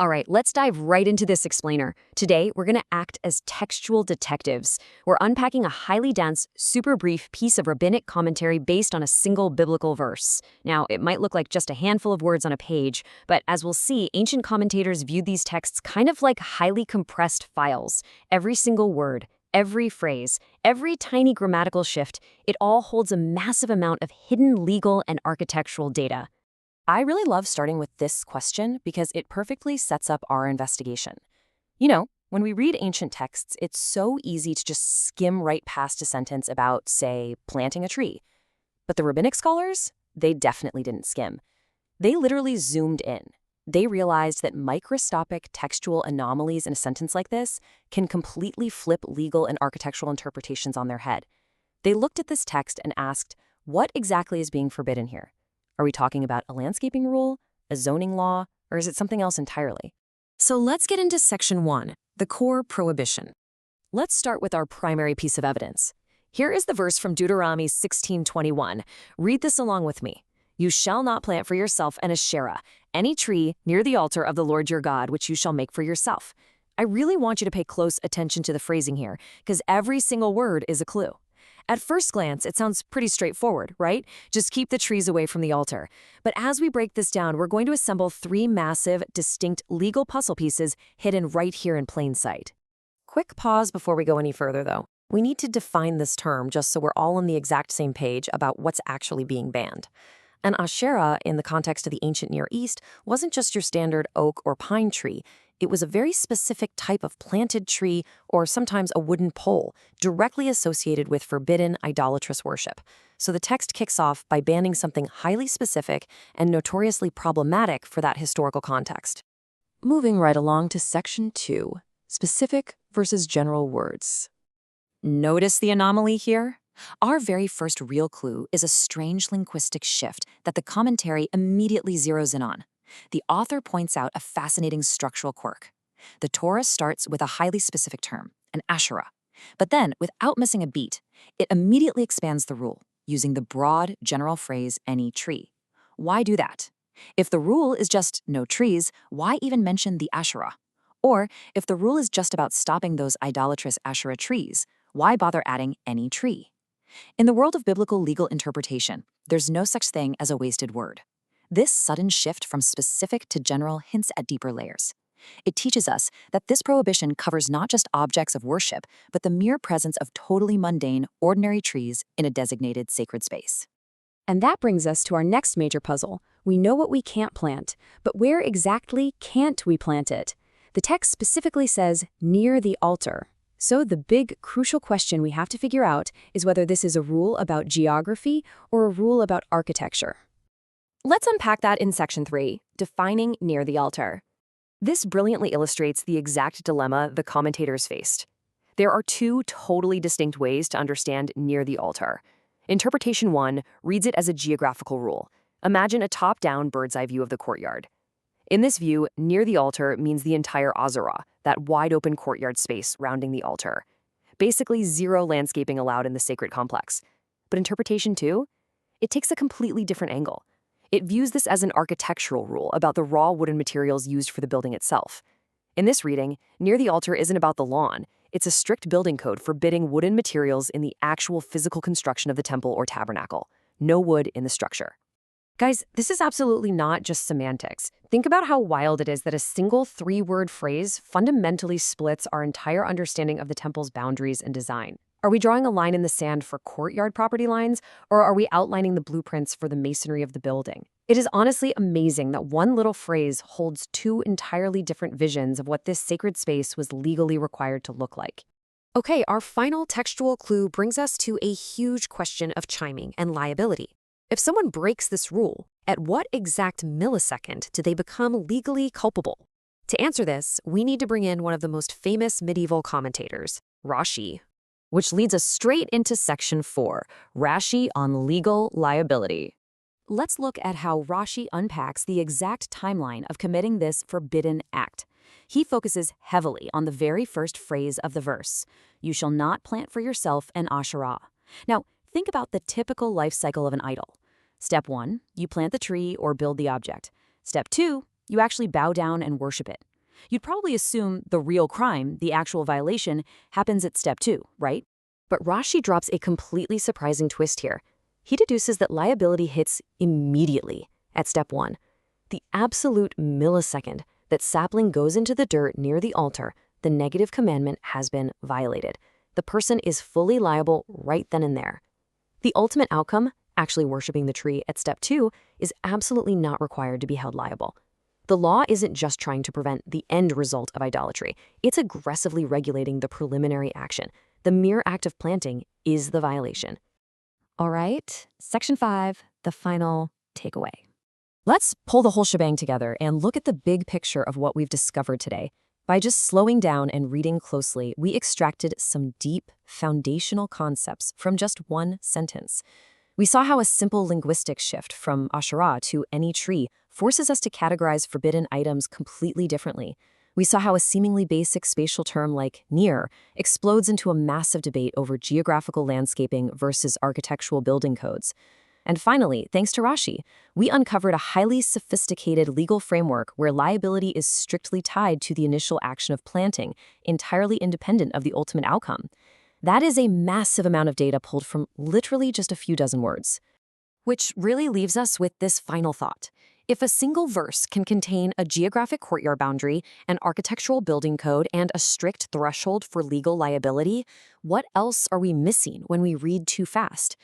All right, let's dive right into this explainer. Today, we're going to act as textual detectives. We're unpacking a highly dense, super brief piece of rabbinic commentary based on a single biblical verse. Now, it might look like just a handful of words on a page, but as we'll see, ancient commentators viewed these texts kind of like highly compressed files. Every single word, every phrase, every tiny grammatical shift, it all holds a massive amount of hidden legal and architectural data. I really love starting with this question because it perfectly sets up our investigation. You know, when we read ancient texts, it's so easy to just skim right past a sentence about, say, planting a tree. But the rabbinic scholars, they definitely didn't skim. They literally zoomed in. They realized that microscopic textual anomalies in a sentence like this can completely flip legal and architectural interpretations on their head. They looked at this text and asked, what exactly is being forbidden here? Are we talking about a landscaping rule, a zoning law, or is it something else entirely? So let's get into Section 1, the core prohibition. Let's start with our primary piece of evidence. Here is the verse from Deuteronomy 16:21. Read this along with me. You shall not plant for yourself an Asherah, any tree near the altar of the Lord your God, which you shall make for yourself. I really want you to pay close attention to the phrasing here, because every single word is a clue. At first glance, it sounds pretty straightforward, right? Just keep the trees away from the altar. But as we break this down, we're going to assemble three massive, distinct legal puzzle pieces hidden right here in plain sight. Quick pause before we go any further, though. We need to define this term just so we're all on the exact same page about what's actually being banned. An Asherah, in the context of the ancient Near East, wasn't just your standard oak or pine tree. It was a very specific type of planted tree, or sometimes a wooden pole, directly associated with forbidden idolatrous worship. So the text kicks off by banning something highly specific and notoriously problematic for that historical context. Moving right along to Section 2, specific versus general words. Notice the anomaly here? Our very first real clue is a strange linguistic shift that the commentary immediately zeroes in on. The author points out a fascinating structural quirk. The Torah starts with a highly specific term, an Asherah. But then, without missing a beat, it immediately expands the rule, using the broad, general phrase, any tree. Why do that? If the rule is just no trees, why even mention the Asherah? Or, if the rule is just about stopping those idolatrous Asherah trees, why bother adding any tree? In the world of biblical legal interpretation, there's no such thing as a wasted word. This sudden shift from specific to general hints at deeper layers. It teaches us that this prohibition covers not just objects of worship, but the mere presence of totally mundane, ordinary trees in a designated sacred space. And that brings us to our next major puzzle. We know what we can't plant, but where exactly can't we plant it? The text specifically says, near the altar. So the big, crucial question we have to figure out is whether this is a rule about geography or a rule about architecture. Let's unpack that in Section 3, defining near the altar. This brilliantly illustrates the exact dilemma the commentators faced. There are two totally distinct ways to understand near the altar. Interpretation 1 reads it as a geographical rule. Imagine a top-down bird's-eye view of the courtyard. In this view, near the altar means the entire Azorah, that wide-open courtyard space surrounding the altar. Basically, zero landscaping allowed in the sacred complex. But Interpretation 2? It takes a completely different angle. It views this as an architectural rule about the raw wooden materials used for the building itself. In this reading, near the altar isn't about the lawn. It's a strict building code forbidding wooden materials in the actual physical construction of the temple or tabernacle. No wood in the structure. Guys, this is absolutely not just semantics. Think about how wild it is that a single three-word phrase fundamentally splits our entire understanding of the temple's boundaries and design. Are we drawing a line in the sand for courtyard property lines, or are we outlining the blueprints for the masonry of the building? It is honestly amazing that one little phrase holds two entirely different visions of what this sacred space was legally required to look like. Okay, our final textual clue brings us to a huge question of chiming and liability. If someone breaks this rule, at what exact millisecond do they become legally culpable? To answer this, we need to bring in one of the most famous medieval commentators, Rashi, which leads us straight into Section 4, Rashi on legal liability. Let's look at how Rashi unpacks the exact timeline of committing this forbidden act. He focuses heavily on the very first phrase of the verse, "You shall not plant for yourself an Asherah." Now, think about the typical life cycle of an idol. Step 1, you plant the tree or build the object. Step 2, You actually bow down and worship it. You'd probably assume the real crime, the actual violation, happens at step 2, right? But Rashi drops a completely surprising twist here. He deduces that liability hits immediately at step 1. The absolute millisecond that sapling goes into the dirt near the altar, the negative commandment has been violated. The person is fully liable right then and there. The ultimate outcome, actually worshiping the tree at step 2, is absolutely not required to be held liable. The law isn't just trying to prevent the end result of idolatry. It's aggressively regulating the preliminary action. The mere act of planting is the violation. All right, section 5, the final takeaway. Let's pull the whole shebang together and look at the big picture of what we've discovered today. By just slowing down and reading closely, we extracted some deep, foundational concepts from just one sentence. We saw how a simple linguistic shift from Asherah to any tree forces us to categorize forbidden items completely differently. We saw how a seemingly basic spatial term like near explodes into a massive debate over geographical landscaping versus architectural building codes. And finally, thanks to Rashi, we uncovered a highly sophisticated legal framework where liability is strictly tied to the initial action of planting, entirely independent of the ultimate outcome. That is a massive amount of data pulled from literally just a few dozen words. Which really leaves us with this final thought. If a single verse can contain a geographic courtyard boundary, an architectural building code, and a strict threshold for legal liability, what else are we missing when we read too fast?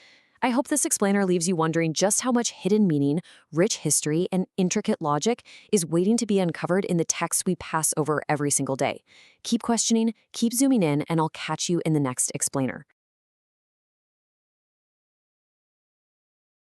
I hope this explainer leaves you wondering just how much hidden meaning, rich history, and intricate logic is waiting to be uncovered in the texts we pass over every single day. Keep questioning, keep zooming in, and I'll catch you in the next explainer.